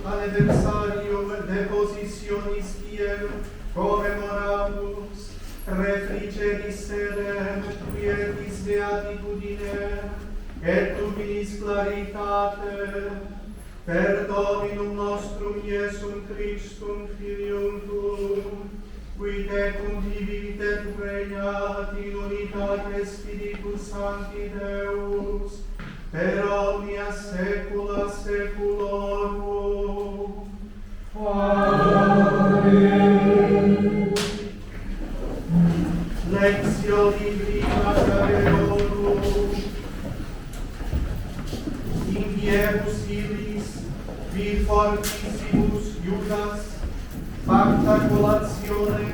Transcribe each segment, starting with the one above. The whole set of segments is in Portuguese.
Anniversarium depositionis quiem commemoramus refrigeris serem quietis beatitudinem et luminis claritatem per Dominum nostrum Iesum Christum Filium Tuum, qui tecum vivit et regnat in unitate Spiritus Sancti Deus, per omnia saecula saeculorum. Amen. Lectio Divina Caverorum. Inviebus illis, vir fortissimus Iudas, facta colatione,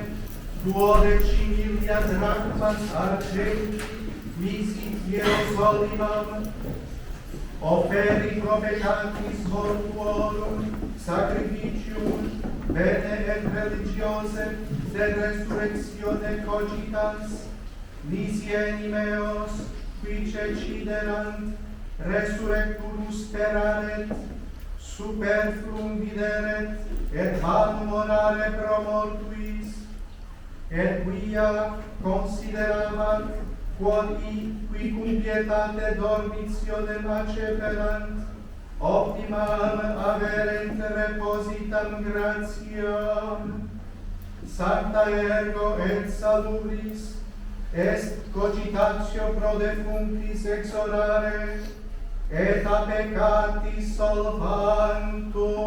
duodecimilia drachmas argenti, misit Hierosolimam, oferi propetatis mortuorum, sacrificium, bene et religiose, de resurrectione cogitans, nisieni meos, qui ceciderant, resurrecturus speraret, superflum videret, et vanum orare pro mortuis, et quia consideravat, quod qui cum pietate dormitionem acceperant, optimam averent repositam gratiam, sancta ergo et saluris, est cogitatio pro defunctis exorare, et a peccatis solvantur.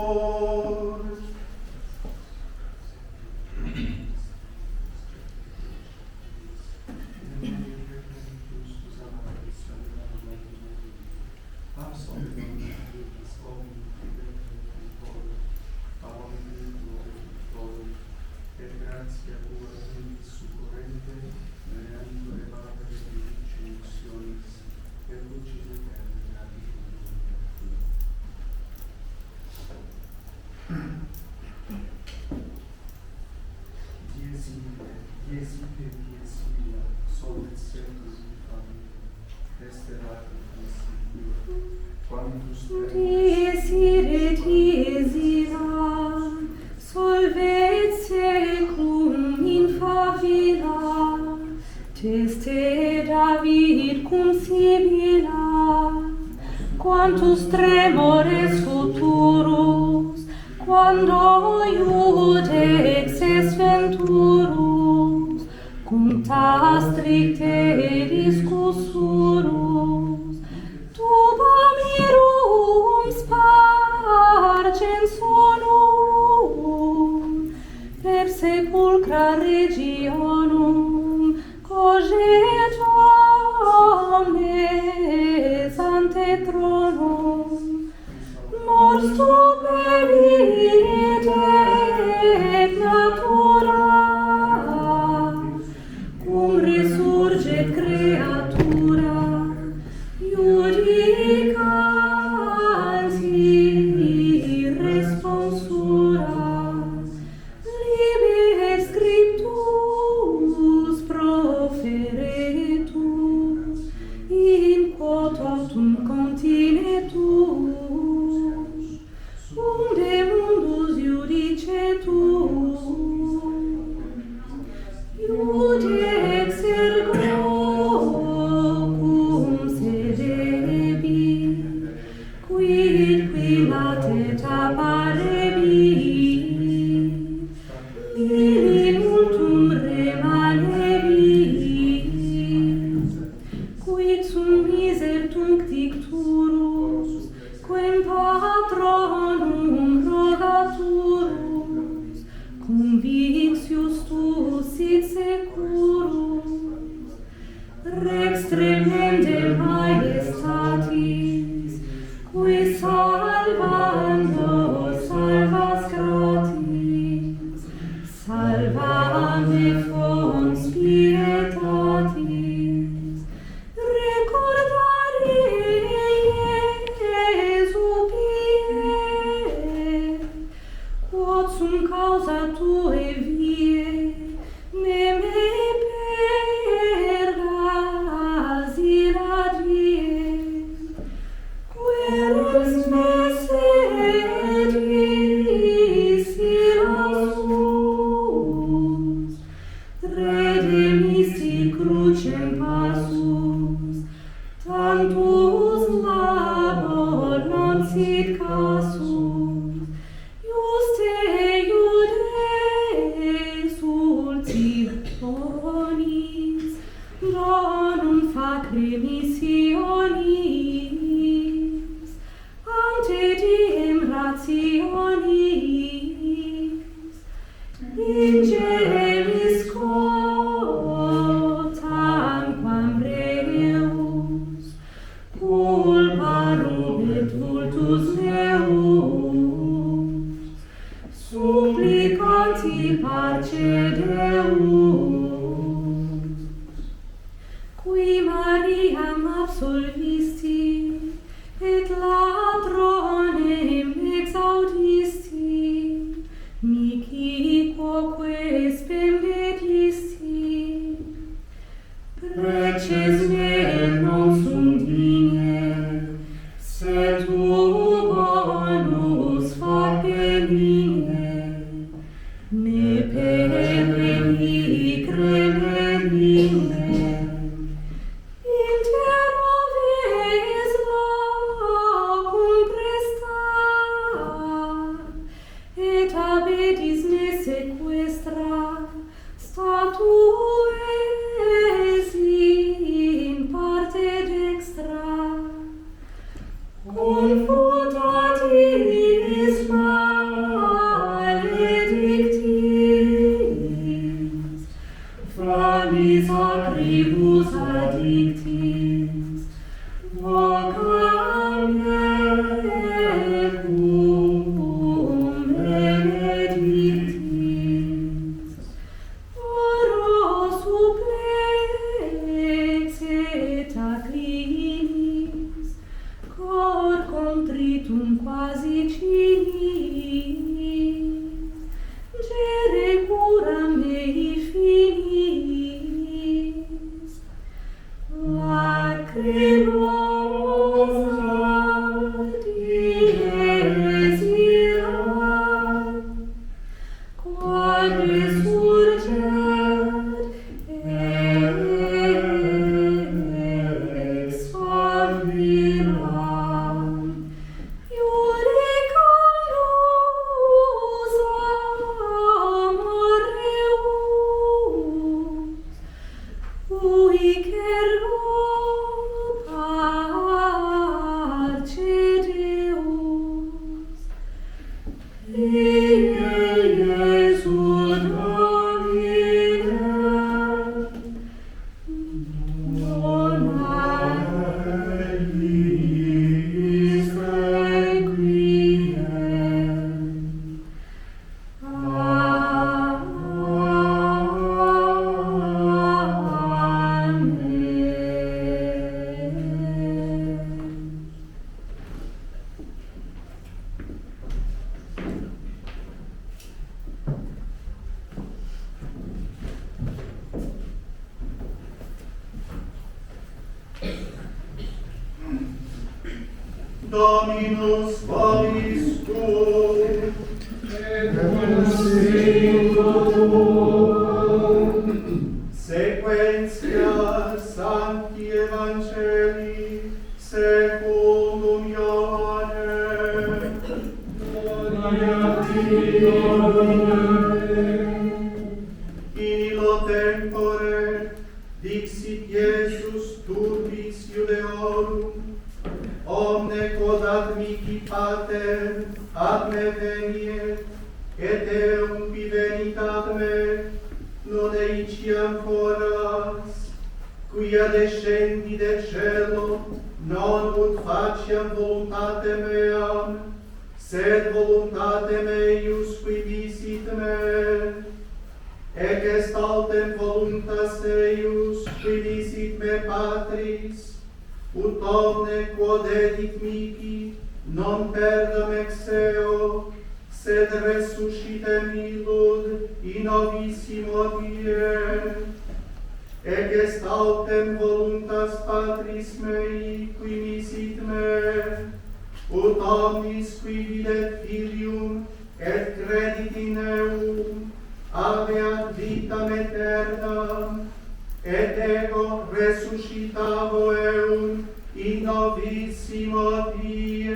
Quantus tremores futurus, quando iudex es venturus, cum ta stricte discussurus, tuba mirum spargens sonum, per sepulcra regionum coget omnes ante tronum, mors supervit et natura, cum resurget creatura, iudicanti responsura, liber scriptus proferetur, in quod autum continetur, unde mundus judicetur, iudex ergo cum sedebi, quid qui latet apparebi, illi multum remanebi, quid sum miser tunc dicturus, quem patronum rogaturus, convictius tuus sit securus, rex tremendem maestatis, qui salvando salvas gratis, salvame fons pietatis, recordare Iesu pie, quod sum causa Tuae vie me perdas irradie, querens me casus, juste iudeis ultimationis, donum fac remissionis, ante diem rationis, ingemis quam reus, culparum et vultus meus, supplicanti parce Deus, qui Mariam absolvisti, et ladronem exaudisti, mihi quoque spembedisti, preces me non sum digne, sed tu bonus fac benigne, me perveni cremenigne. Interroves locum prestar, et abedis me sequestra, statues in parte dextra, confutatis maledictis, flamis acribus addictis, vocam mecum benedictis, oro supplex et acclinis, cor contritum quasi cinis, gere curam mei finis, lacrimosa diesira, quod resurget ex faviram, iudicam nos amor Deus, huic ergo parce Deus, in Iesu Domine, dona eis requiem. Amen. Dominus vobiscum, et cum spiritu tuum. Sequentia Sancti Evangelii secundum Ioannem. Gloria a ti, Domine. In illo tempore dixit Iesus turbis Iudeorum, omne quod ad mihi pater ad me veniet, et eum qui venit ad me, non eiciam foras, quia descendi de cielo, non ut faciam voluntatem meam, sed voluntatem eius qui visit me. Ec est altem voluntas eius qui visit me Patris, ut omne quod edit mihi non perdam ex eo, sed resuscitem illud in novissimo die. Ec est altem voluntas Patris mei qui visit me, ut omnis qui videt Filium et credit in eum, habeat vitam aeternam, et ego resuscitavo eum in novissimo die.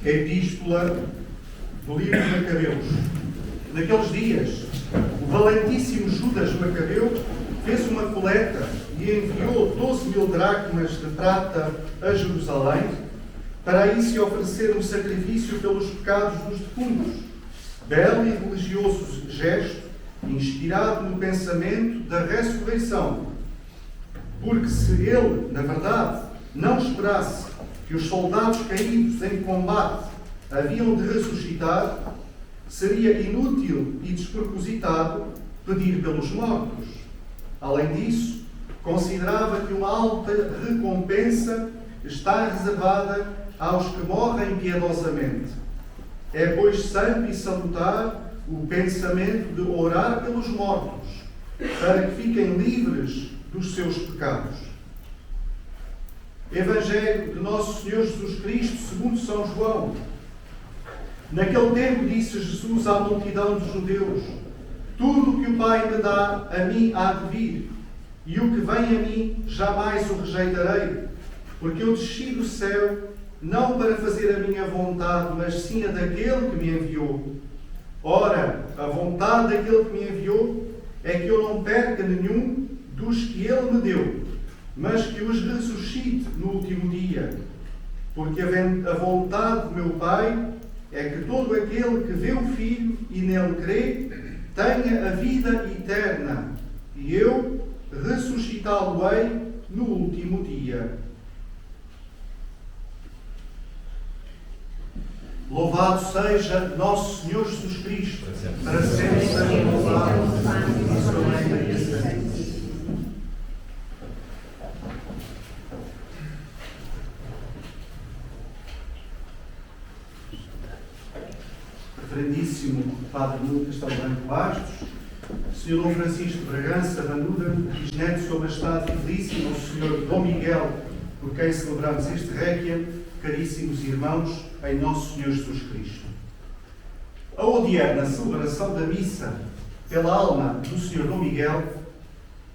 Epístola do livro de Macabeus. Naqueles dias, o valentíssimo Judas Macabeu fez uma coleta e enviou 12.000 dracmas de prata a Jerusalém, para aí se oferecer um sacrifício pelos pecados dos defuntos. Belo e religioso gesto, inspirado no pensamento da ressurreição. Porque se ele, na verdade, não esperasse que os soldados caídos em combate haviam de ressuscitar, seria inútil e despropositado pedir pelos mortos. Além disso, considerava que uma alta recompensa está reservada aos que morrem piedosamente. É, pois, santo e salutar o pensamento de orar pelos mortos, para que fiquem livres dos seus pecados. Evangelho de Nosso Senhor Jesus Cristo, segundo São João. Naquele tempo disse Jesus à multidão dos judeus: tudo o que o Pai me dá, a mim há de vir, e o que vem a mim, jamais o rejeitarei, porque eu desci do céu, não para fazer a minha vontade, mas sim a daquele que me enviou. Ora, a vontade daquele que me enviou é que eu não perca nenhum dos que ele me deu, mas que os ressuscite no último dia. Porque a vontade do meu Pai é que todo aquele que vê o Filho e nele crê, tenha a vida eterna, e eu ressuscitá-lo-ei no último dia. Louvado seja Nosso Senhor Jesus Cristo, para sempre seja louvado e seu reino e santo. Reverendíssimo Padre Nuno Castelo Branco Bastos, Sr. Dom Francisco Bragança Vanuda, bisneto de Sua Majestade Fidelíssimo, o Sr. Dom Miguel, por quem celebramos este Réquiem, caríssimos irmãos, em Nosso Senhor Jesus Cristo. A odierna celebração da missa pela alma do Sr. Dom Miguel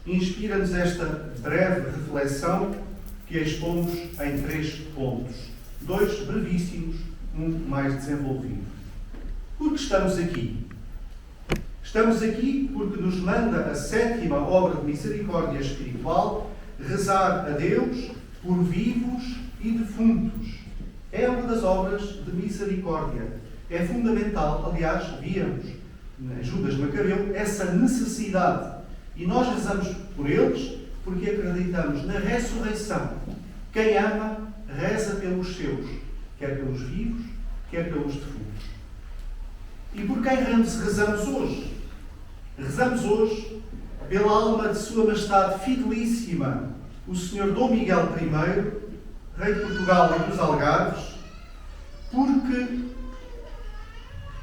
inspira-nos esta breve reflexão que expomos em 3 pontos, 2 brevíssimos, um mais desenvolvido. Por que estamos aqui? Estamos aqui porque nos manda a 7ª obra de misericórdia espiritual rezar a Deus por vivos e defuntos. É uma das obras de misericórdia. É fundamental, aliás, víamos em Judas Macabeu essa necessidade. E nós rezamos por eles porque acreditamos na ressurreição. Quem ama, reza pelos seus, quer pelos vivos, quer pelos defuntos. E por quem rezamos hoje? Rezamos hoje pela alma de Sua Majestade Fidelíssima, o Sr. Dom Miguel I, Rei de Portugal e dos Algarves, porque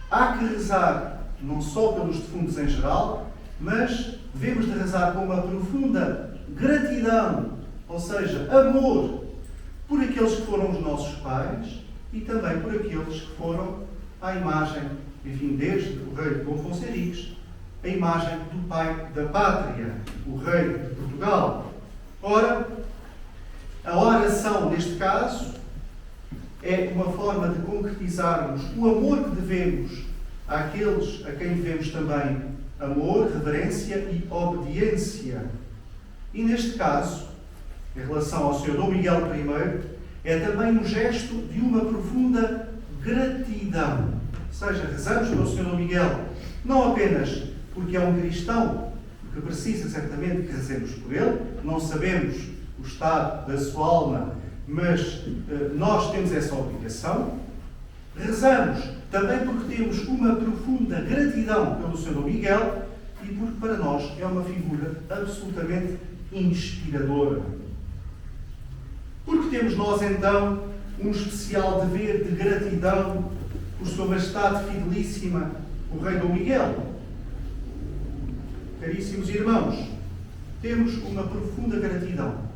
há que rezar não só pelos defuntos em geral, mas devemos de rezar com uma profunda gratidão, ou seja, amor, por aqueles que foram os nossos pais e também por aqueles que foram à imagem, enfim, desde o rei Dom Afonso Henriques, a imagem do pai da pátria, o rei de Portugal. Ora, a oração, neste caso, é uma forma de concretizarmos o amor que devemos àqueles a quem devemos também amor, reverência e obediência. E neste caso, em relação ao Sr. Dom Miguel I, é também um gesto de uma profunda gratidão. Ou seja, rezamos pelo Sr. Dom Miguel, não apenas porque é um cristão, que precisa certamente que rezemos por ele, não sabemos o estado da sua alma, mas nós temos essa obrigação. Rezamos também porque temos uma profunda gratidão pelo Sr. Dom Miguel e porque para nós é uma figura absolutamente inspiradora. Porque temos nós então um especial dever de gratidão por Sua Majestade Fidelíssima, o Rei Dom Miguel. Caríssimos irmãos, temos uma profunda gratidão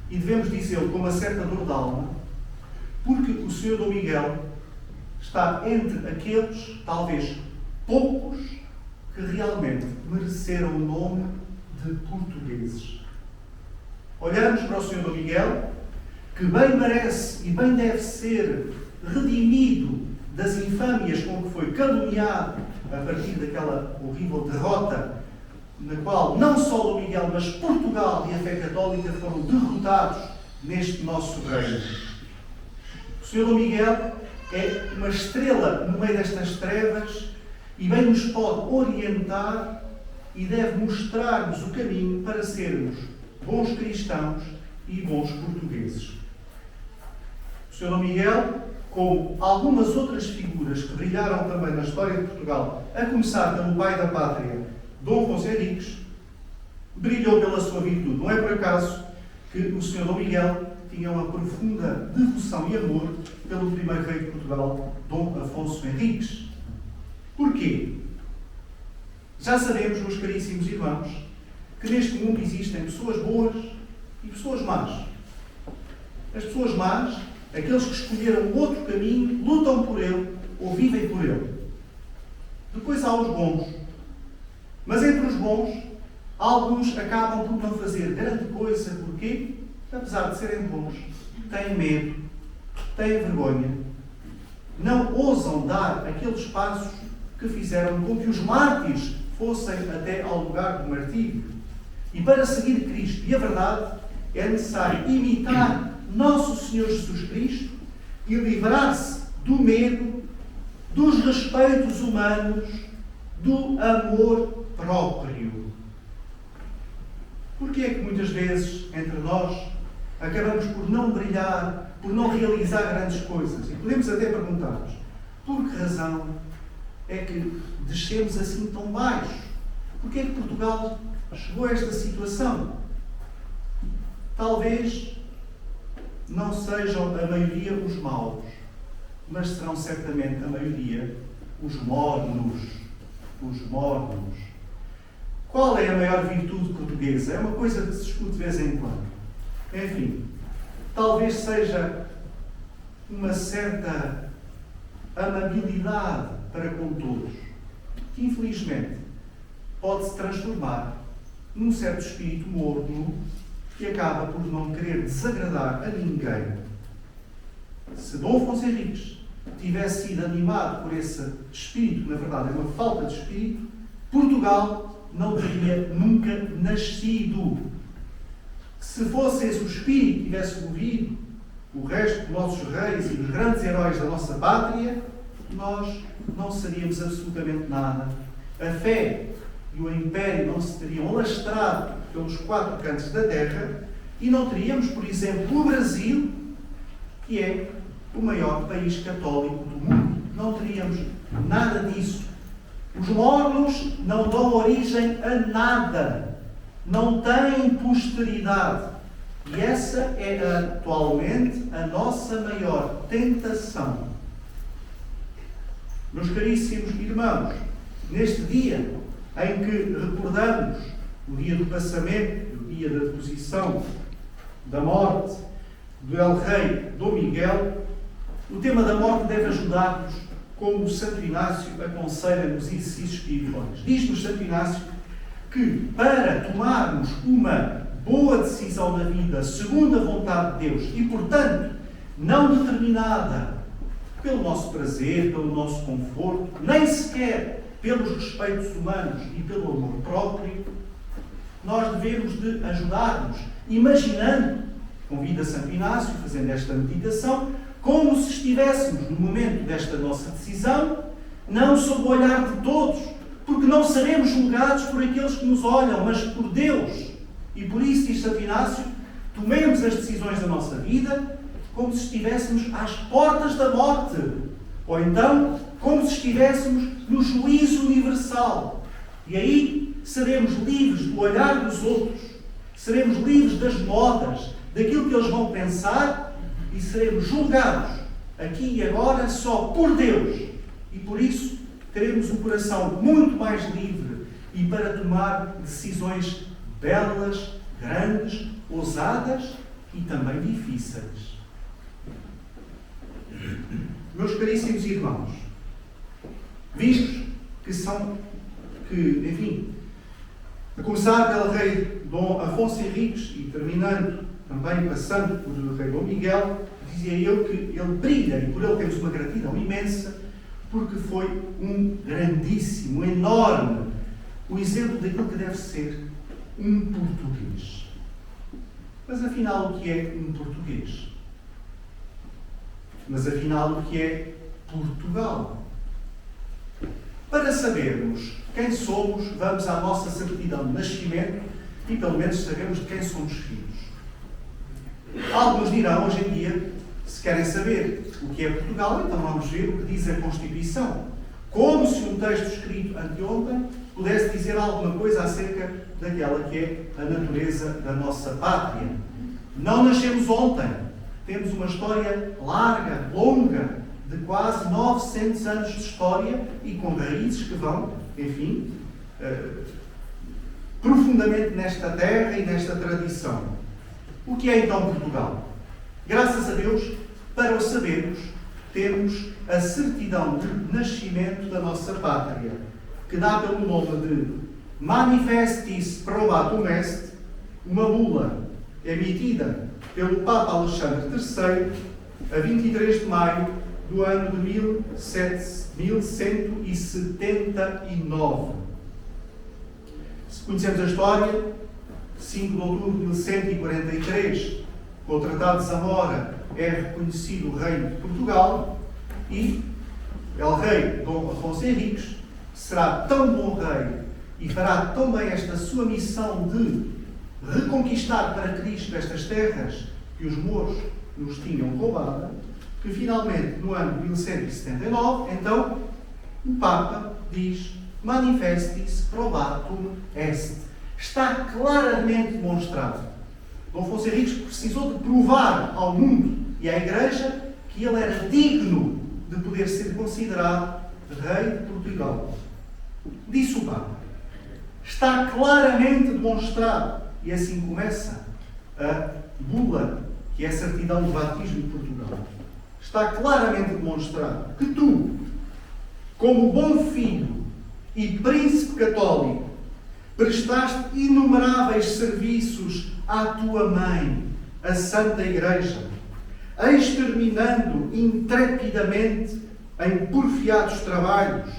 e devemos dizê-lo com uma certa dor de alma, porque o Sr. Dom Miguel está entre aqueles, talvez poucos, que realmente mereceram o nome de portugueses. Olhamos para o Sr. Dom Miguel, que bem merece e bem deve ser redimido das infâmias com que foi caluniado a partir daquela horrível derrota na qual não só Dom Miguel, mas Portugal e a fé católica foram derrotados neste nosso reino. O Senhor Dom Miguel é uma estrela no meio destas trevas e bem nos pode orientar e deve mostrar-nos o caminho para sermos bons cristãos e bons portugueses. O Senhor Dom Miguel, como algumas outras figuras que brilharam também na história de Portugal, a começar pelo pai da pátria, Dom Afonso Henriques, brilhou pela sua virtude. Não é por acaso que o Senhor Dom Miguel tinha uma profunda devoção e amor pelo primeiro rei de Portugal, Dom Afonso Henriques. Porquê? Já sabemos, meus caríssimos irmãos, que neste mundo existem pessoas boas e pessoas más. As pessoas más, aqueles que escolheram outro caminho, lutam por ele ou vivem por ele. Depois há os bons. Mas entre os bons, alguns acabam por não fazer grande coisa. Porquê? Apesar de serem bons, têm medo, têm vergonha, não ousam dar aqueles passos que fizeram com que os mártires fossem até ao lugar do martírio. E para seguir Cristo e a verdade, é necessário imitar Nosso Senhor Jesus Cristo e livrar-se do medo, dos respeitos humanos, do amor próprio. Porque é que muitas vezes, entre nós, acabamos por não brilhar, por não realizar grandes coisas? E podemos até perguntar-nos, por que razão é que descemos assim tão baixo? Porque é que Portugal chegou a esta situação? Talvez não sejam a maioria os maus, mas serão certamente a maioria os mornos. Os mornos. Qual é a maior virtude portuguesa? É uma coisa que se discute de vez em quando. Enfim, talvez seja uma certa amabilidade para com todos, que infelizmente pode-se transformar num certo espírito morno que acaba por não querer desagradar a ninguém. Se Dom Afonso Henriques tivesse sido animado por esse espírito, que na verdade é uma falta de espírito, Portugal não teria nunca nascido. Se fosse esse o espírito que tivesse movido o resto dos nossos reis e dos grandes heróis da nossa pátria, nós não seríamos absolutamente nada. A fé e o império não se teriam alastrado pelos quatro cantos da terra e não teríamos, por exemplo, o Brasil, que é o maior país católico do mundo. Não teríamos nada disso. Os mornos não dão origem a nada. Não têm posteridade. E essa é atualmente a nossa maior tentação. Meus caríssimos irmãos, neste dia em que recordamos o dia do passamento, o dia da deposição, da morte do El-Rei Dom Miguel, o tema da morte deve ajudar-nos, como o Santo Inácio aconselha nos exercícios espirituais. Diz-nos Santo Inácio que para tomarmos uma boa decisão na vida, segundo a vontade de Deus, e portanto não determinada pelo nosso prazer, pelo nosso conforto, nem sequer pelos respeitos humanos e pelo amor próprio, nós devemos de ajudar-nos, imaginando, convida Santo Inácio, fazendo esta meditação, como se estivéssemos no momento desta nossa decisão, não sob o olhar de todos, porque não seremos julgados por aqueles que nos olham, mas por Deus. E por isso, diz Santo Inácio, tomemos as decisões da nossa vida como se estivéssemos às portas da morte, ou então como se estivéssemos no juízo universal. E aí seremos livres do olhar dos outros, seremos livres das modas, daquilo que eles vão pensar, e seremos julgados aqui e agora só por Deus. E por isso teremos um coração muito mais livre e para tomar decisões belas, grandes, ousadas e também difíceis. Meus caríssimos irmãos, vistos que, enfim, a começar pelo rei Dom Afonso Henriques e terminando também passando por o rei Dom Miguel, dizia eu que ele brilha, e por ele temos uma gratidão imensa, porque foi um grandíssimo, enorme, o exemplo daquilo que deve ser um português. Mas afinal, o que é um português? Mas afinal, o que é Portugal? Para sabermos quem somos, vamos à nossa certidão de nascimento e pelo menos sabemos de quem somos filhos. Alguns dirão hoje em dia, se querem saber o que é Portugal, então vamos ver o que diz a Constituição. Como se um texto escrito anteontem pudesse dizer alguma coisa acerca daquela que é a natureza da nossa pátria. Não nascemos ontem. Temos uma história larga, longa, de quase 900 anos de história e com raízes que vão, enfim, profundamente nesta terra e nesta tradição. O que é então Portugal? Graças a Deus, para o sabermos, temos a certidão de nascimento da nossa pátria, que dá pelo nome de Manifestis Probatum Est, uma bula emitida pelo Papa Alexandre III a 23 de maio do ano de 1179. Se conhecemos a história, 5 de outubro de 1143, com o Tratado de Zamora, é reconhecido o reino de Portugal e o rei Dom Afonso Henriques será tão bom rei e fará tão bem esta sua missão de reconquistar para Cristo estas terras que os mouros nos tinham roubado, que finalmente, no ano de 1179, então, o Papa diz Manifestis Probatum Est. Está claramente demonstrado. Dom Afonso Henriques precisou de provar ao mundo e à Igreja que ele era digno de poder ser considerado rei de Portugal. Disse o Papa. Está claramente demonstrado. E assim começa a bula, que é a certidão de batismo de Portugal. Está claramente demonstrado que tu, como bom filho e príncipe católico, prestaste inumeráveis serviços à tua mãe, a Santa Igreja, exterminando intrepidamente em porfiados trabalhos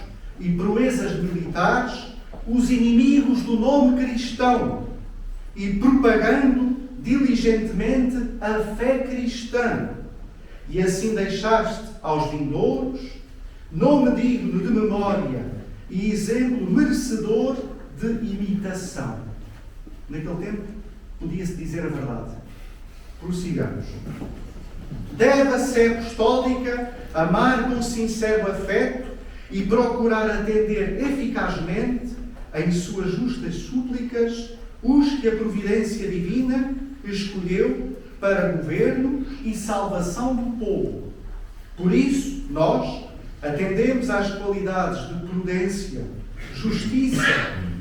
e proezas militares os inimigos do nome cristão e propagando diligentemente a fé cristã. E assim deixaste aos vindouros nome digno de memória e exemplo merecedor de imitação. Naquele tempo, podia-se dizer a verdade. Prossigamos. Deve a Sé Apostólica amar com sincero afeto e procurar atender eficazmente, em suas justas súplicas, os que a providência divina escolheu para governo e salvação do povo. Por isso, nós atendemos às qualidades de prudência, justiça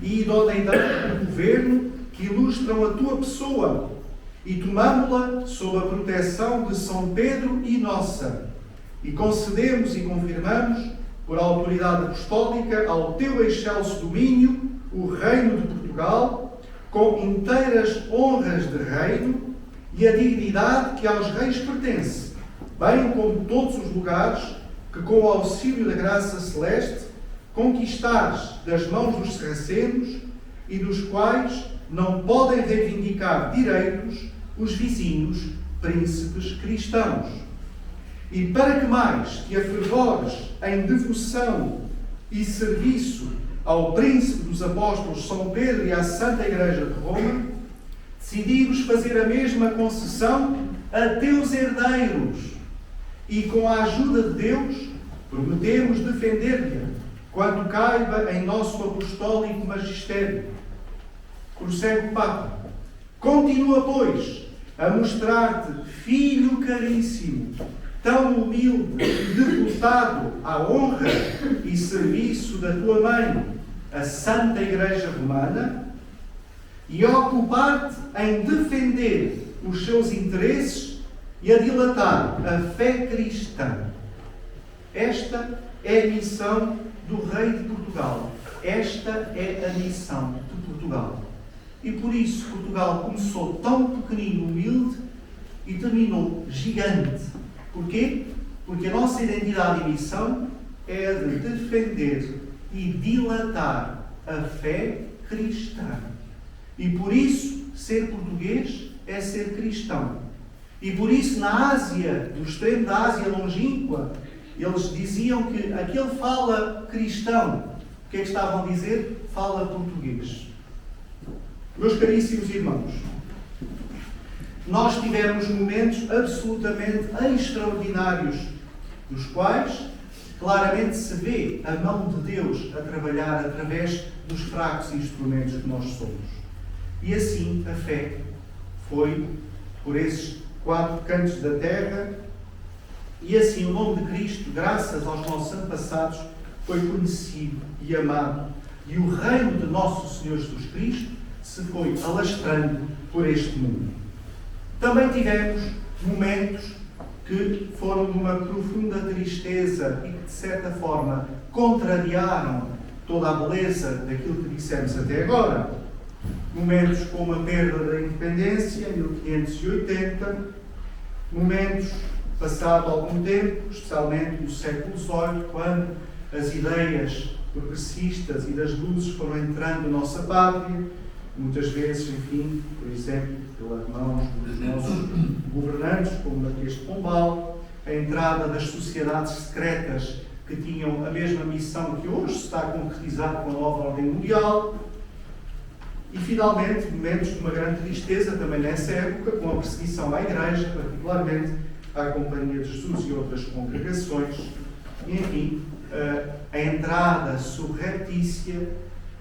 e idoneidade do governo que ilustram a tua pessoa e tomamo-la sob a proteção de São Pedro e nossa, e concedemos e confirmamos, por autoridade apostólica, ao teu excelso domínio, o reino de Portugal, com inteiras honras de reino e a dignidade que aos reis pertence, bem como todos os lugares que, com o auxílio da graça celeste, conquistares das mãos dos sarracenos e dos quais não podem reivindicar direitos os vizinhos príncipes cristãos. E para que mais te afervores em devoção e serviço ao príncipe dos apóstolos São Pedro e à Santa Igreja de Roma, decidimos fazer a mesma concessão a teus herdeiros e, com a ajuda de Deus, prometemos defender-lhe quanto caiba em nosso apostólico magistério. Prossegue o Papa. Continua, pois, a mostrar-te, filho caríssimo, tão humilde e devotado à honra e serviço da tua mãe, a Santa Igreja Romana, e ocupar-te em defender os seus interesses e a dilatar a fé cristã. Esta é a missão do Rei de Portugal. Esta é a missão de Portugal. E por isso Portugal começou tão pequenino, humilde e terminou gigante. Porquê? Porque a nossa identidade e missão é de defender e dilatar a fé cristã. E por isso, ser português é ser cristão. E por isso, na Ásia, no extremo da Ásia longínqua, eles diziam que aquele fala cristão. O que é que estavam a dizer? Fala português. Meus caríssimos irmãos, nós tivemos momentos absolutamente extraordinários, dos quais claramente se vê a mão de Deus a trabalhar através dos fracos instrumentos que nós somos. E assim a fé foi por esses 4 cantos da terra, e assim o nome de Cristo, graças aos nossos antepassados, foi conhecido e amado. E o reino de nosso Senhor Jesus Cristo se foi alastrando por este mundo. Também tivemos momentos que foram de uma profunda tristeza e que, de certa forma, contrariaram toda a beleza daquilo que dissemos até agora. Momentos como a perda da independência, em 1580, momentos, passado algum tempo, especialmente no século XVIII, quando as ideias progressistas e das luzes foram entrando na nossa pátria, muitas vezes, enfim, por exemplo, pelas mãos dos nossos governantes, como o Marquês de Pombal, a entrada das sociedades secretas que tinham a mesma missão que hoje se está a concretizar com a nova ordem mundial, e finalmente momentos de uma grande tristeza também nessa época, com a perseguição à Igreja, particularmente à Companhia de Jesus e outras congregações, e enfim, a entrada subreptícia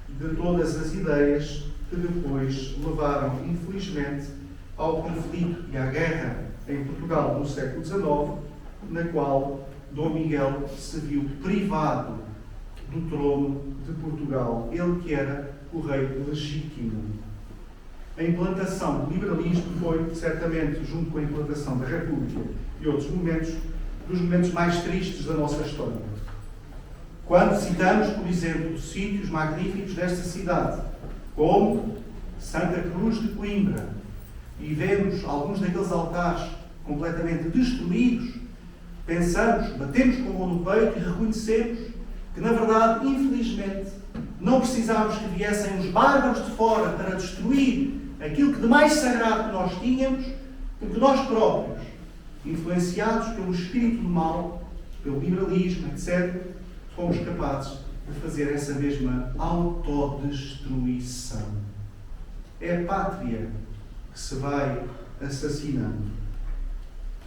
de todas as ideias que depois levaram, infelizmente, ao conflito e à guerra em Portugal no século XIX, na qual Dom Miguel se viu privado do trono de Portugal, ele que era o rei legítimo. A implantação do liberalismo foi, certamente, junto com a implantação da República e outros momentos, dos momentos mais tristes da nossa história. Quando citamos, por exemplo, sítios magníficos desta cidade, como Santa Cruz de Coimbra, e vemos alguns daqueles altares completamente destruídos, pensamos, batemos com a mão no peito e reconhecemos que, na verdade, infelizmente, não precisávamos que viessem os bárbaros de fora para destruir aquilo que de mais sagrado que nós tínhamos, porque nós próprios, influenciados pelo espírito do mal, pelo liberalismo, etc., fomos capazes de fazer essa mesma autodestruição. É a pátria que se vai assassinando.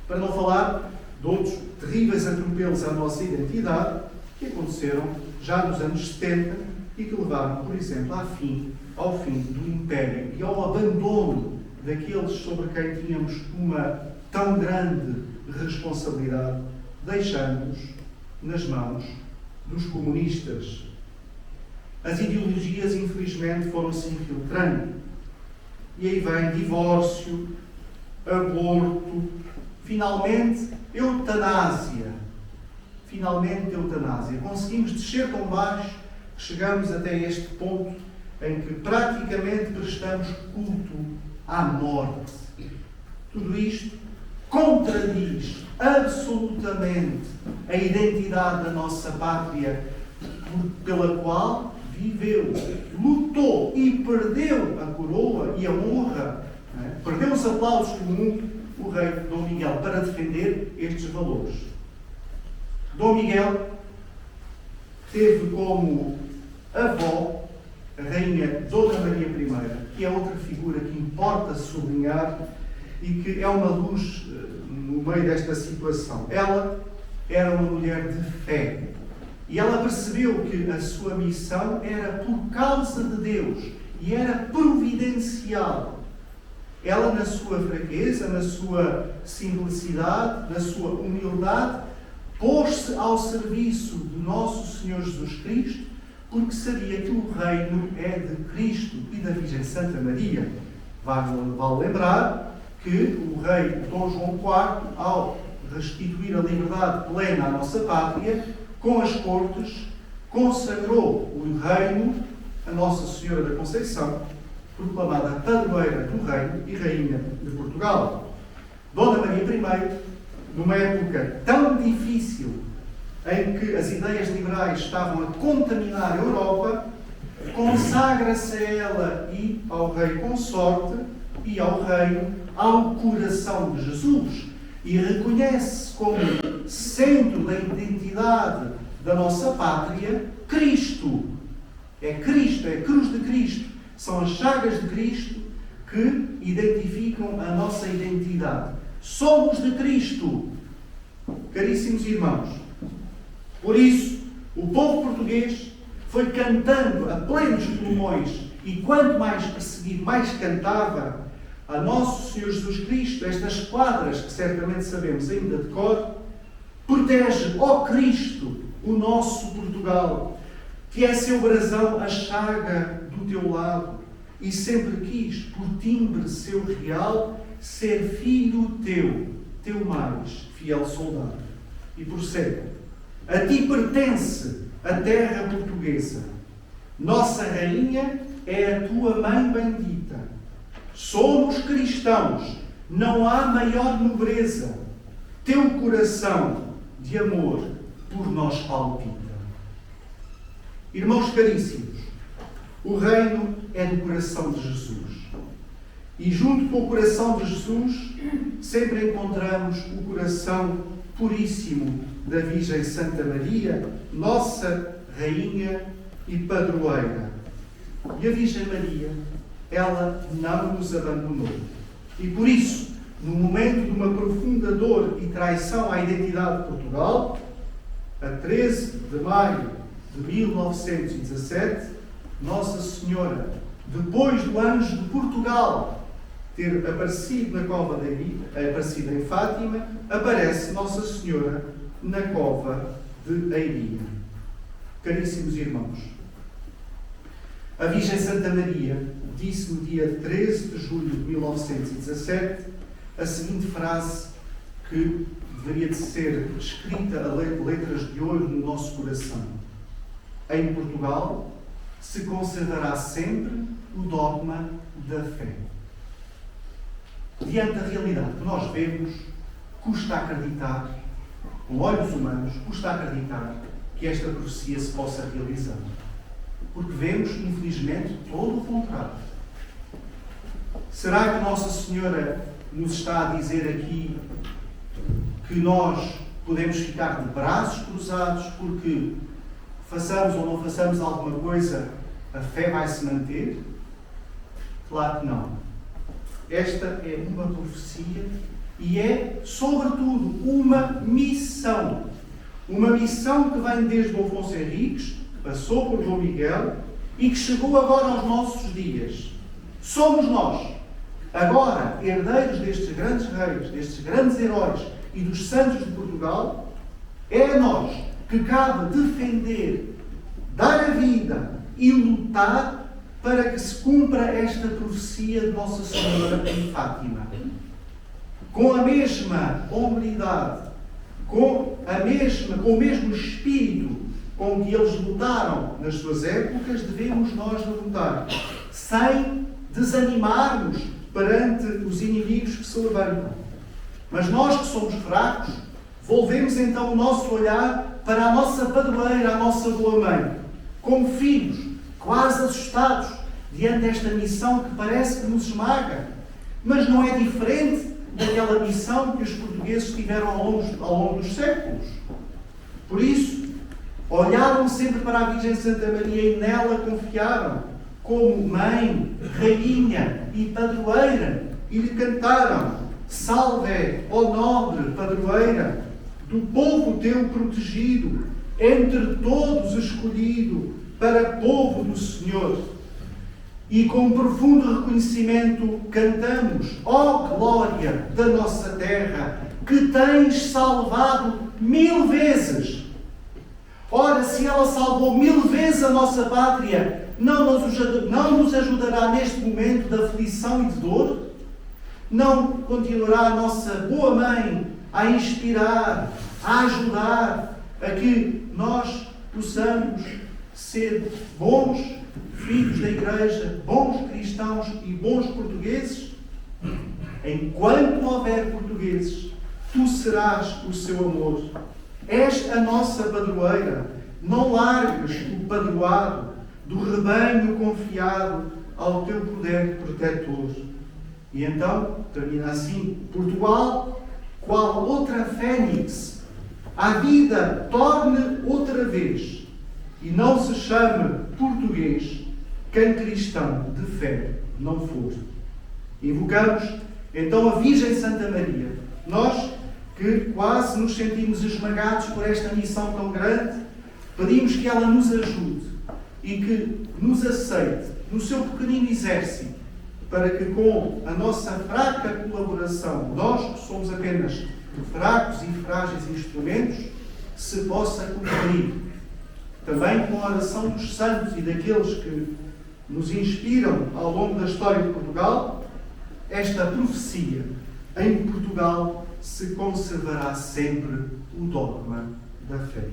Para não falar de outros terríveis atropelos à nossa identidade que aconteceram já nos anos 70 e que levaram, por exemplo, ao fim do Império e ao abandono daqueles sobre quem tínhamos uma tão grande responsabilidade, deixando-nos nas mãos dos comunistas. As ideologias, infelizmente, foram se infiltrando. E aí vem divórcio, aborto, finalmente eutanásia. Conseguimos descer tão baixo que chegamos até este ponto em que praticamente prestamos culto à morte. Tudo isto contradiz absolutamente a identidade da nossa pátria, pela qual viveu, lutou e perdeu a coroa e a honra, perdeu os aplausos do mundo, o rei Dom Miguel, para defender estes valores. Dom Miguel teve como avó a rainha Dona Maria I, que é outra figura que importa sublinhar e que é uma luz no meio desta situação. Ela era uma mulher de fé e ela percebeu que a sua missão era por causa de Deus e era providencial. Ela, na sua fraqueza, na sua simplicidade, na sua humildade, pôs-se ao serviço de nosso Senhor Jesus Cristo, porque sabia que o reino é de Cristo e da Virgem Santa Maria. Vale lembrar que o rei Dom João IV, ao restituir a liberdade plena à nossa pátria, com as cortes, consagrou o reino a Nossa Senhora da Conceição proclamada padroeira do Reino e Rainha de Portugal. Dona Maria I, numa época tão difícil em que as ideias liberais estavam a contaminar a Europa, consagra-se a ela e ao rei consorte e ao reino, ao coração de Jesus, e reconhece como centro da identidade da nossa pátria Cristo. É Cristo, é a cruz de Cristo. São as chagas de Cristo que identificam a nossa identidade. Somos de Cristo, caríssimos irmãos. Por isso, o povo português foi cantando a plenos pulmões, e quanto mais perseguido, mais cantava a Nosso Senhor Jesus Cristo, estas quadras que certamente sabemos ainda de cor. Protege, ó Cristo, o nosso Portugal, que é seu brasão a chaga do teu lado, e sempre quis, por timbre seu real, ser filho teu mais fiel soldado. E prossegue: a ti pertence a terra portuguesa, nossa rainha é a tua mãe bendita. Somos cristãos, não há maior nobreza, teu coração de amor por nós palpita. Irmãos caríssimos, o reino é do coração de Jesus. E junto com o coração de Jesus, sempre encontramos o coração puríssimo da Virgem Santa Maria, nossa Rainha e Padroeira. E a Virgem Maria, ela não nos abandonou. E por isso, no momento de uma profunda dor e traição à identidade de Portugal, a 13 de maio de 1917, Nossa Senhora, depois do anjo de Portugal ter aparecido na cova de Eiria, aparecido em Fátima, aparece Nossa Senhora na cova de Eiria. Caríssimos irmãos, a Virgem Santa Maria disse no dia 13 de julho de 1917 a seguinte frase que deveria de ser escrita a letras de ouro no nosso coração: em Portugal se conservará sempre o dogma da fé. Diante da realidade que nós vemos, custa acreditar, com olhos humanos, custa acreditar que esta profecia se possa realizar. Porque vemos, infelizmente, todo o contrário. Será que Nossa Senhora nos está a dizer aqui que nós podemos ficar de braços cruzados porque façamos ou não façamos alguma coisa, a fé vai se manter? Claro que não. Esta é uma profecia e é, sobretudo, uma missão. Uma missão que vem desde o Afonso Henriques, que passou por Dom Miguel e que chegou agora aos nossos dias. Somos nós, agora, herdeiros destes grandes reis, destes grandes heróis e dos santos de Portugal. É a nós que cabe defender, dar a vida e lutar para que se cumpra esta profecia de Nossa Senhora em Fátima. Com a mesma hombridade, com o mesmo espírito com que eles lutaram nas suas épocas, devemos nós lutar, sem desanimarmos perante os inimigos que se levantam. Mas nós que somos fracos, volvemos então o nosso olhar para a nossa padroeira, a nossa boa mãe, como filhos, quase assustados diante desta missão que parece que nos esmaga, mas não é diferente daquela missão que os portugueses tiveram ao longo dos séculos. Por isso, olharam sempre para a Virgem Santa Maria e nela confiaram como mãe, rainha e padroeira, e lhe cantaram: salve, ó nobre padroeira, do povo teu protegido, entre todos escolhido, para povo do Senhor. E com profundo reconhecimento cantamos: ó glória da nossa terra, que tens salvado 1000 vezes. Ora, se ela salvou 1000 vezes a nossa pátria, não nos ajudará neste momento de aflição e de dor? Não continuará a nossa boa mãe a inspirar, a ajudar a que nós possamos ser bons, filhos da Igreja, bons cristãos e bons portugueses? Enquanto houver portugueses, tu serás o seu amor. És a nossa padroeira. Não largues o padroado do rebanho confiado ao teu poder protetor. E então, termina assim: Portugal, qual outra fênix, a vida torne outra vez, e não se chame português quem cristão de fé não for. Invocamos então a Virgem Santa Maria. Nós que quase nos sentimos esmagados por esta missão tão grande, pedimos que ela nos ajude e que nos aceite no seu pequenino exército, para que com a nossa fraca colaboração, nós que somos apenas fracos e frágeis instrumentos, se possa cumprir. Também com a oração dos santos e daqueles que nos inspiram ao longo da história de Portugal, esta profecia: em Portugal se conservará sempre o dogma da fé.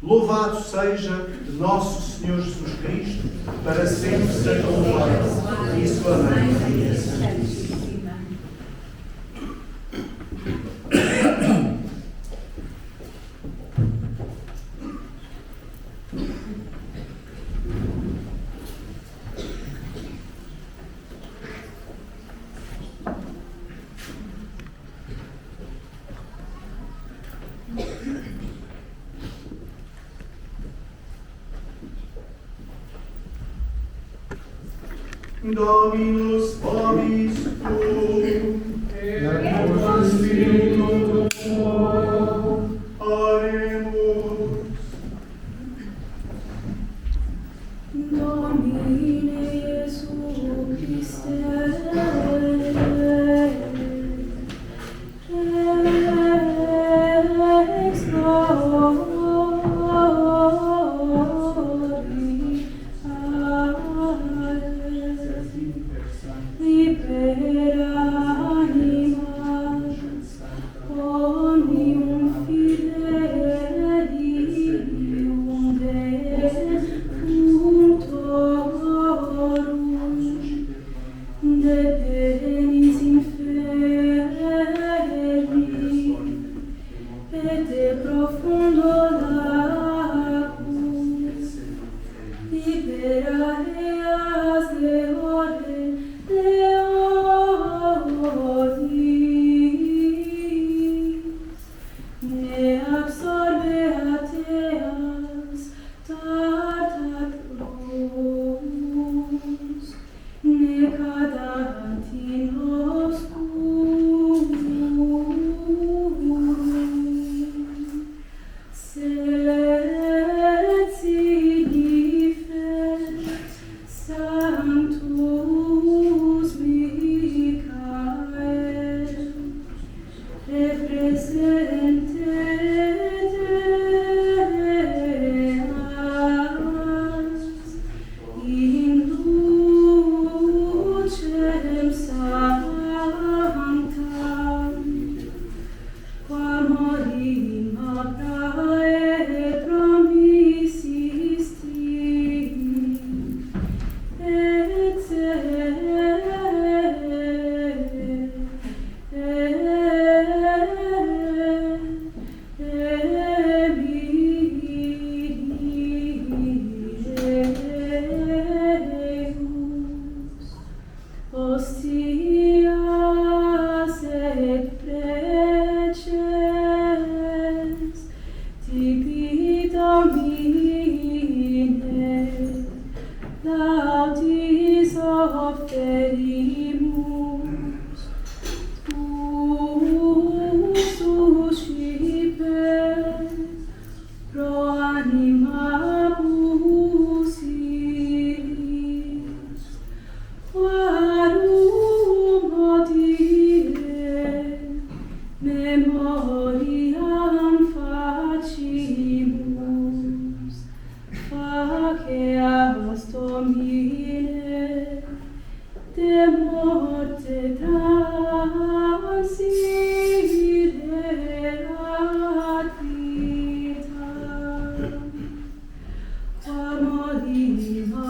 Louvado seja nosso Senhor Jesus Cristo, para sempre seja louvado, e sua Mãe Maria Santíssima. Dominus vobiscum, et con spiritu tuo. Oremus. Domine Iesu Christe, Rex Glory, libera animas omnium fidelium defuntorum, de penis inferni et de profundo lacus, libera eas deore Deoris, ne absorbe ateas tartaros, ne cadat in oscurum, sed significat Sanctus Michael, represente Deas in lucem sanctam, quam orima prae promissisti, et hostias et preces tibi Domine laudis oferimus, tu suscipes pro animabus iis, quarum hodie memoriam facimus, faceas Domine, de morte transire ad vitam, quam orima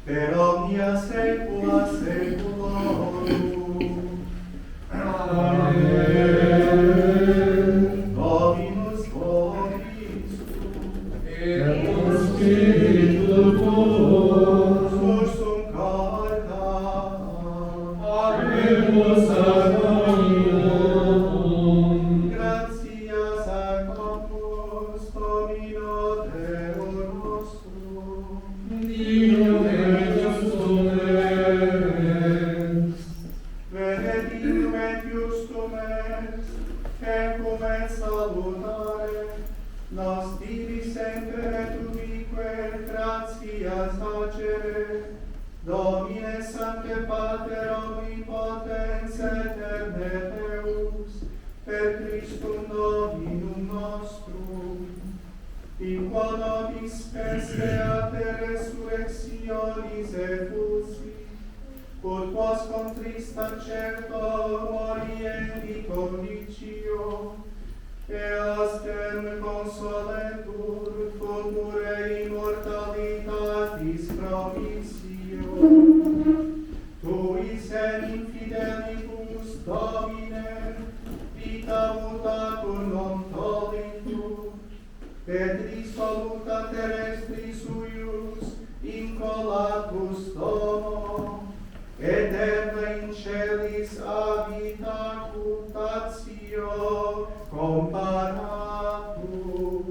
Per omnia saecula saeculorum. Amen. Dominus vobiscum. Et cum spiritu tuo. Sursum carta. Habemus ad Dominum. Gratias ac opus Domino Deo nostrum. Dio justum est. Benedictum et justum est, ecum et salutare, nos divi semper et ubique gratias facere, Domine Sancte Pater omnipotens eterne Deus, per Christum Dominum nostrum, in quo nobis peste ate resurrectionis effusi, ut quos contrista certo moriendi condicio, eastem consoletur future immortalitatis promisio. Tuis en infidelibus, Domine, vita mutatur non tolitur, et dissoluta terrestris uius incolatus domo, eterna in celis habitacutatio comparatur,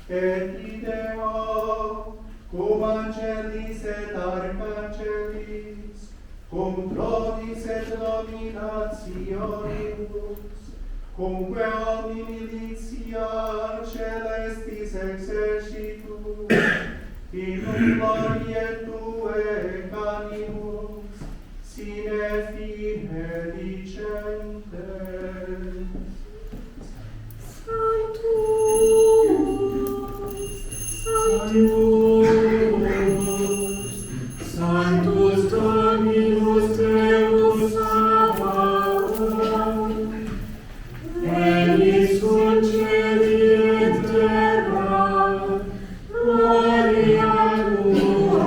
et ideo cum angelis et arcangelis, cum tronis et dominationibus, cumque omni militia celestis exercitus, in gloriae Tuae canimus, sine fine dicentes. Sanctus Dominus Deus Sabaoth, Veni sunt celi et terra, gloria Tua.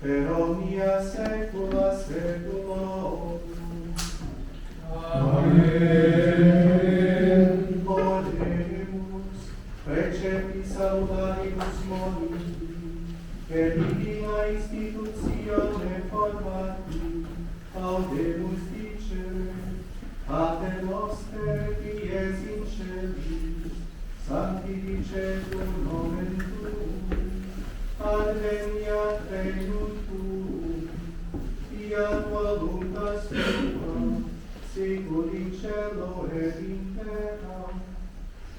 per omnia saecula saeculorum. Amen. Oremus, precepti salutaribus moni, per divina institutione formati, audemus dicere, Pater noster, qui es in celis, sanctificetur nomen tuum, adveniat regnum tuum, fiat voluntas tua, sicur in cielo et in terra.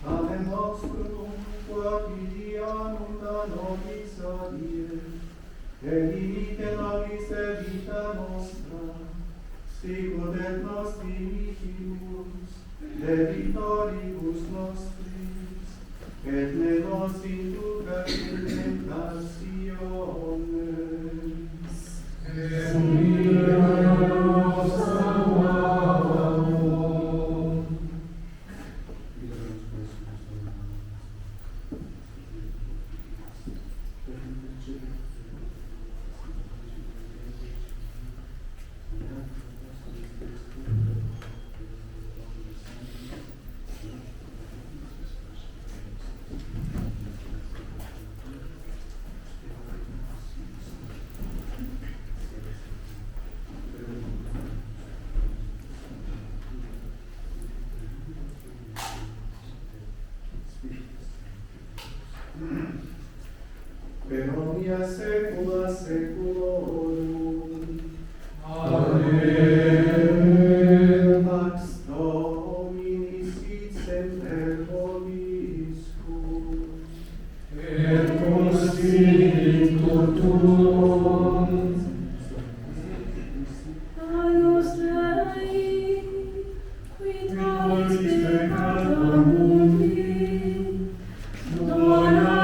Panem nostrum quotidianum da nobis hodie, et dimite nobis debita nostra, sicut et nos dimittimus debitoribus nostris, et ne nos inducas in tentationes, Et nos amamus. per omnia saecula saeculorum. Amen. Pax Domini sit semper vobiscum. Et cum spiritu tuum. Agnus Dei, qui tollis peccata mundi, dona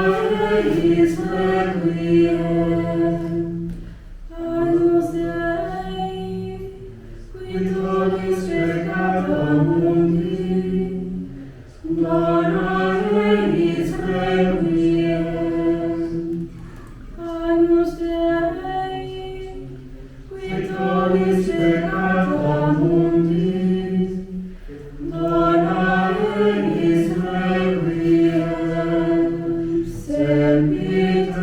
eis requiem. Agnus Dei, qui tollis peccata mundi, dona eis requiem. Agnus Dei, qui tollis peccata mundi, dona eis requiem, sempiterna.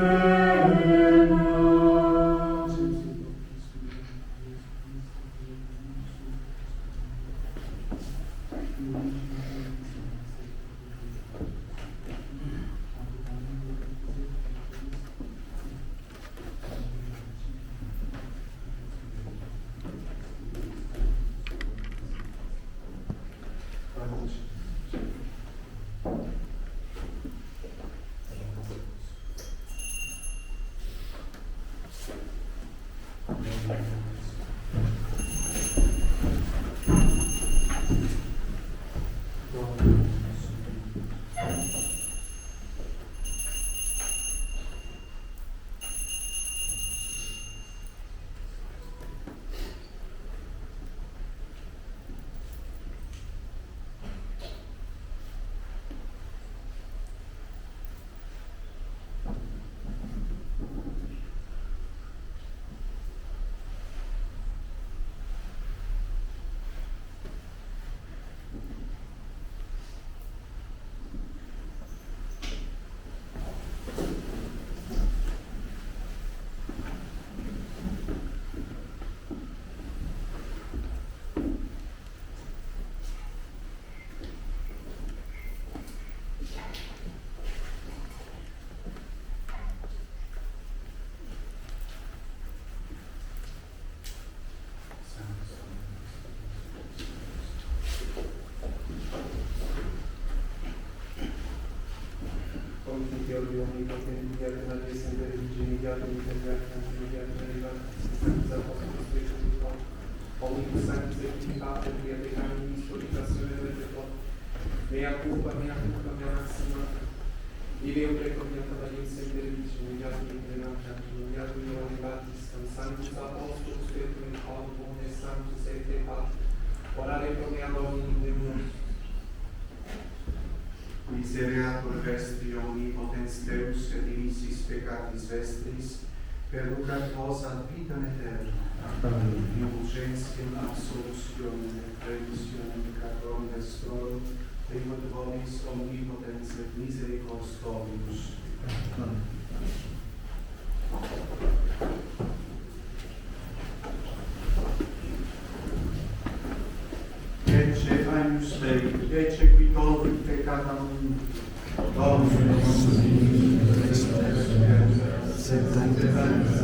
Fiul omnipotente, iată în aceste înțelegeri, iată în înțelegeri, iată în realitate, omnibus sanctus et unitate, via de caminis, solitazione del tot, mea culpa, mea massima, ideo precognata dagli insenderiti, iată in plenata, iată in oribatis, sanctus apostolus, spiritum in causa bone, sanctus et te pat, orare pro mea Domini Deus. Misereatur vestri omnipotens Deus, et dimissis peccatis vestris, per cosa vita eterna, indulgentia absoluzione, remissione peccato omnes pro, privat vobis omnipotens et misericors Dominus. Ecce agnus Dei, ecce qui tollit peccatam Dominus, sed sanctificamus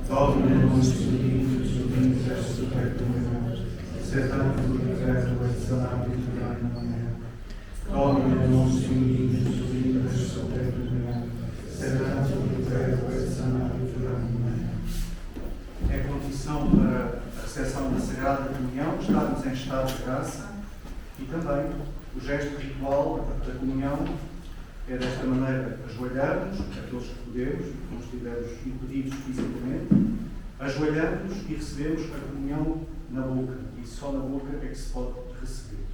Domine nostrum Deus, universo perpetuum, sed sanctificamus et salvabitur anima mea. Domine nostrum Deus, universo perpetuum, sed sanctificamus et salvabitur anima mea. É condição para a recepção da Sagrada Comunhão, estarmos em estado de graça e também o gesto ritual da comunhão é desta maneira ajoelharmos, aqueles que podemos, que não estivermos impedidos fisicamente, ajoelhamos e recebemos a comunhão na boca, e só na boca é que se pode receber.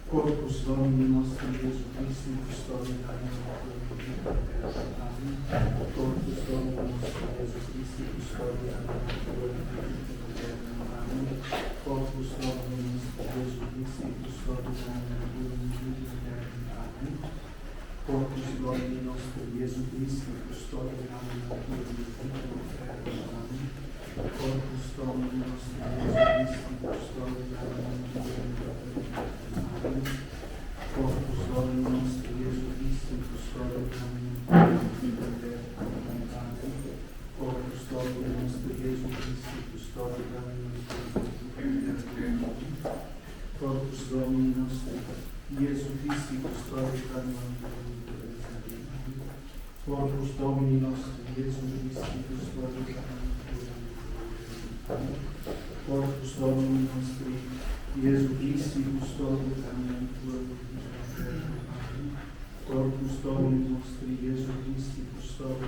Corpus Domini nostrum Iesu Christi, custode Corpus Domini nostrum Iesu Christi, custode Corpus Domini nostrum Iesu Christi, custode Corpus Domini nostrum Iesu Christi, custode Corpus Domini nostrum Iesu Christi, custode Corpus Domini nostrum Iesu Christi, custode Corpus Domini nostrum Iesu Christi, custode Corpus Domini nostrum Iesu Christi, custode Corpus Domini nostrum Iesu Christi, custode Corpus Domini nostrum Iesu Christi, custode Corpus Domini nostrum Iesu Christi, custode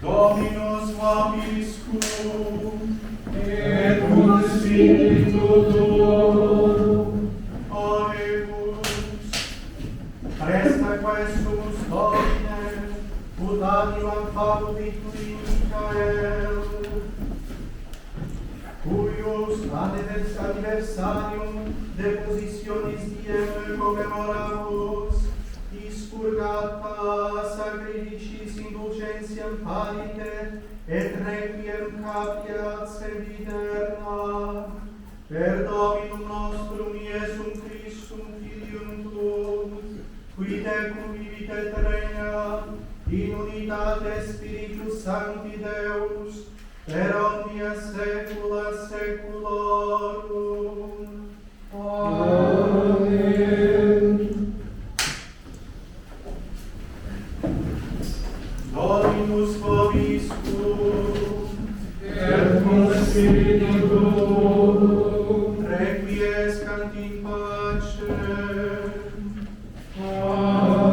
Dominus vobiscum, et cum spiritu tuo, oremus, presta quesumus Domine, ut animam fabubit Michael, cuius anniversarium depositionis diem commemoramus, purgata sacrificis indulgentiam parite, et requiem capiat sempiterna, per Dominum nostrum Iesum Christum Filium Tuum, qui tecum vivit et regna, in unitate Spiritus Sancti Deus, per omnia saecula saeculorum. Amen. Dominus vobiscum, Et cum spiritu tuo, requiescant in pace. Amen.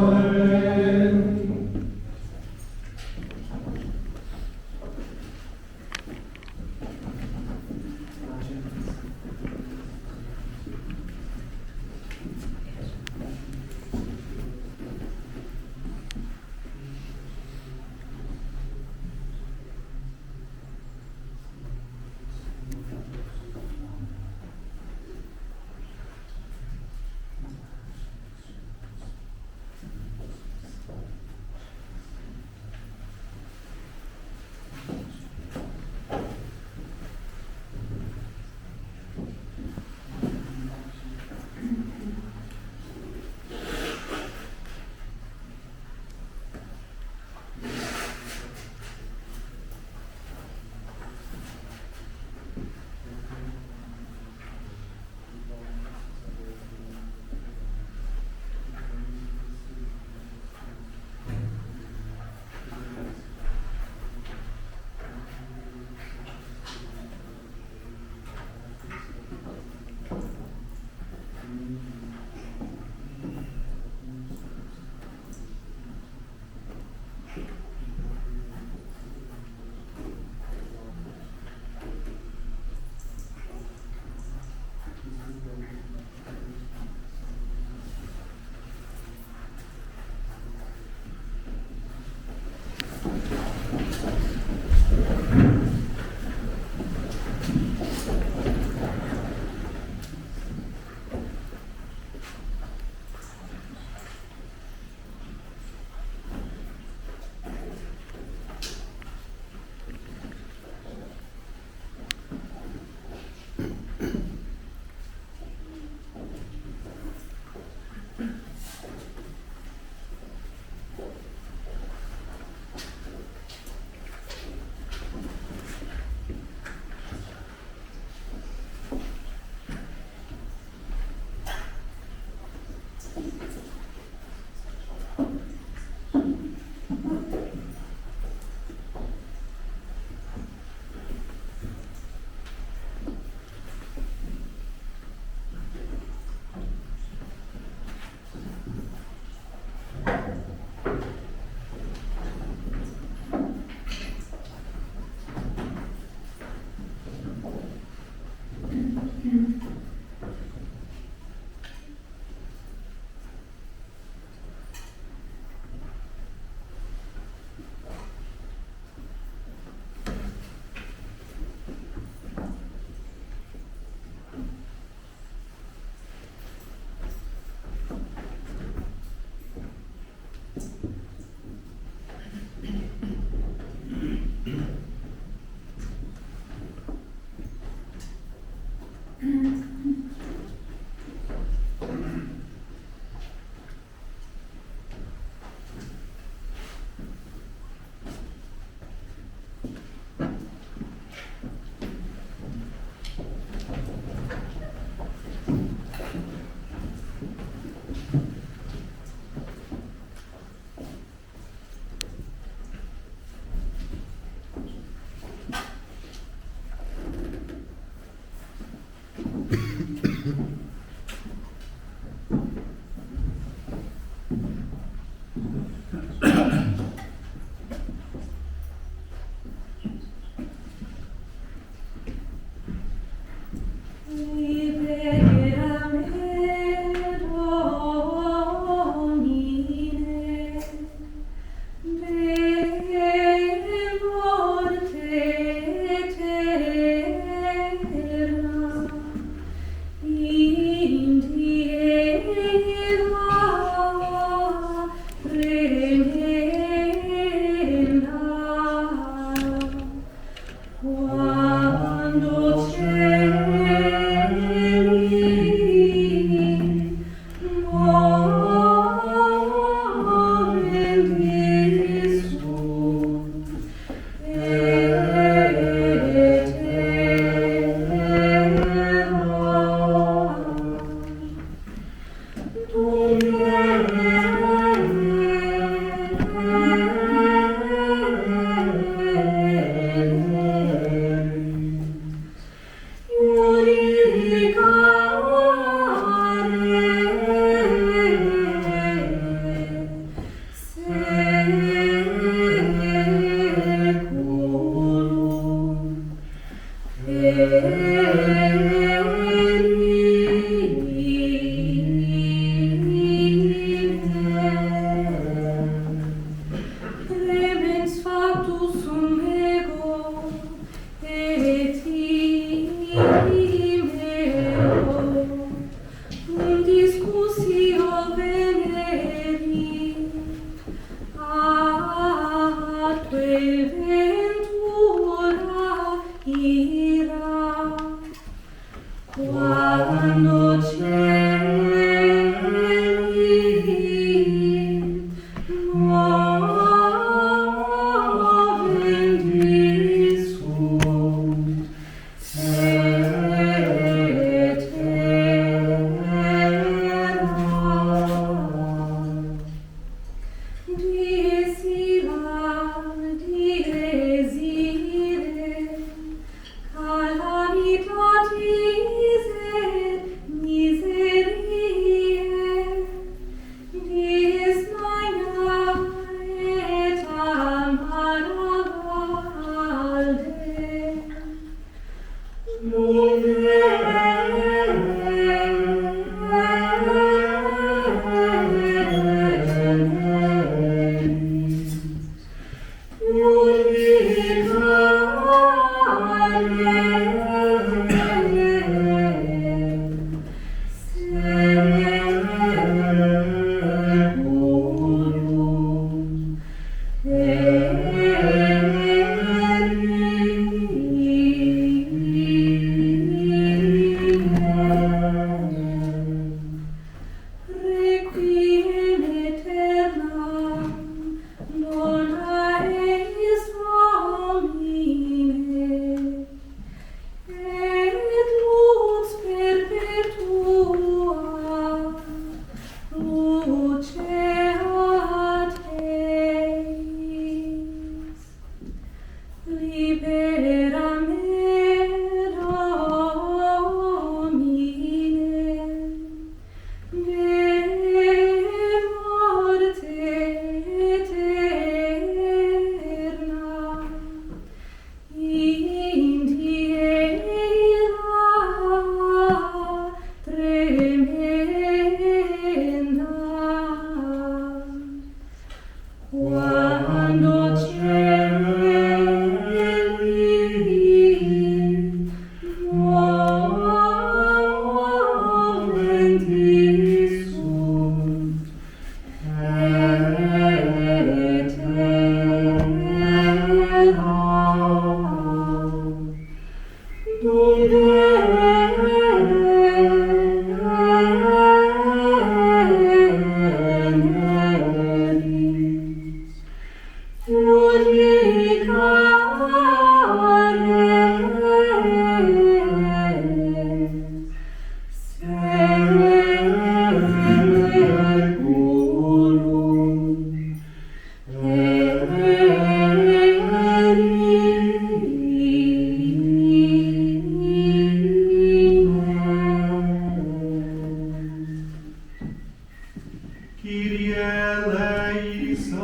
eleison.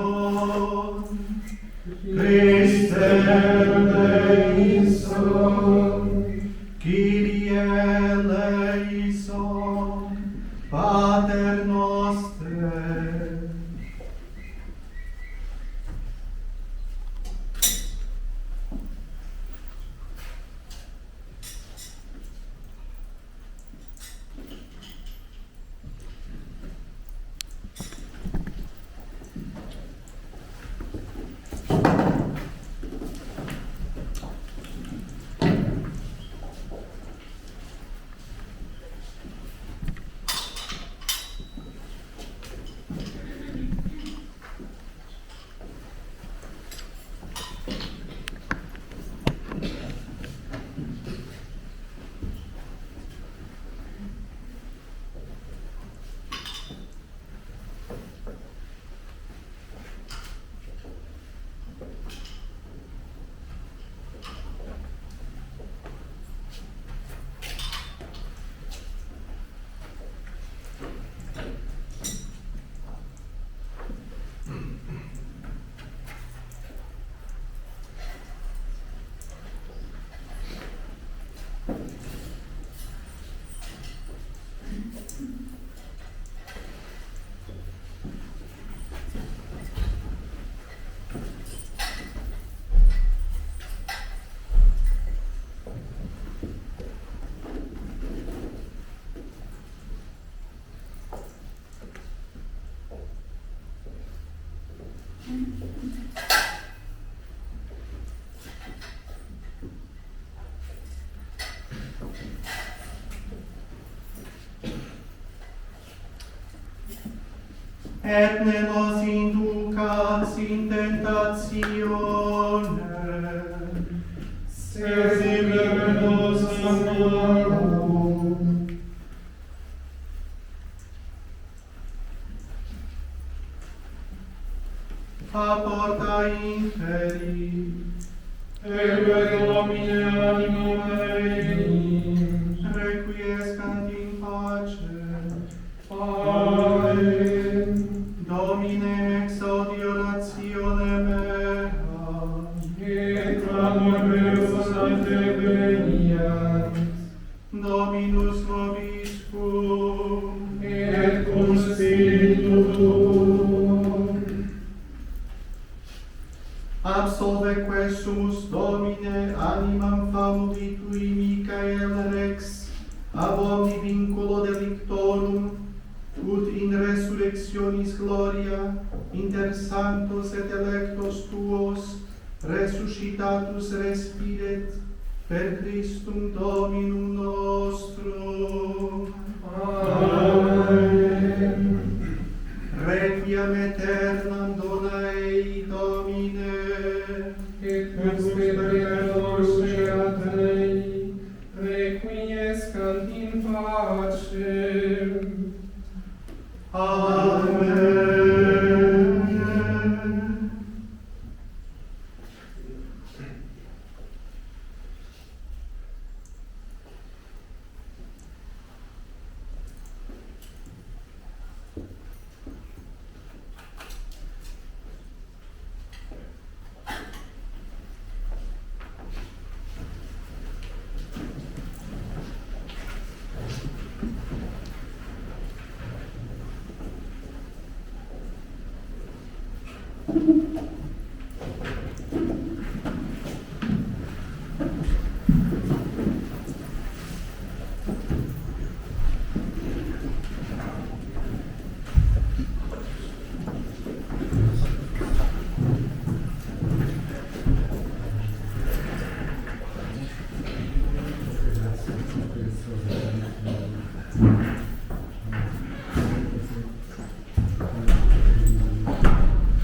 Christe eleison. Kyrie eleison. Pater noster. Et ne nos inducas in tentatione, sed libera nos a malo. Apporta inferi, Ergue Domine animo mei, requiescant in pace. Amen. Domine exaudi oratione mea, Et clamor meus ad te veniat, Dominus vobiscum, et cum spiritu tuum. absolve quesumus Domine animam famuli tui Michael Rex, ab omni vinculo delictorum, ut in resurrectionis gloria inter sanctos et electos tuos resuscitatus respiret per Christum Dominum nostrum. Amen. Requiem aeternam dona ei, Domine, Et perpetuos seat Dei, requiescant in pacem. Amen.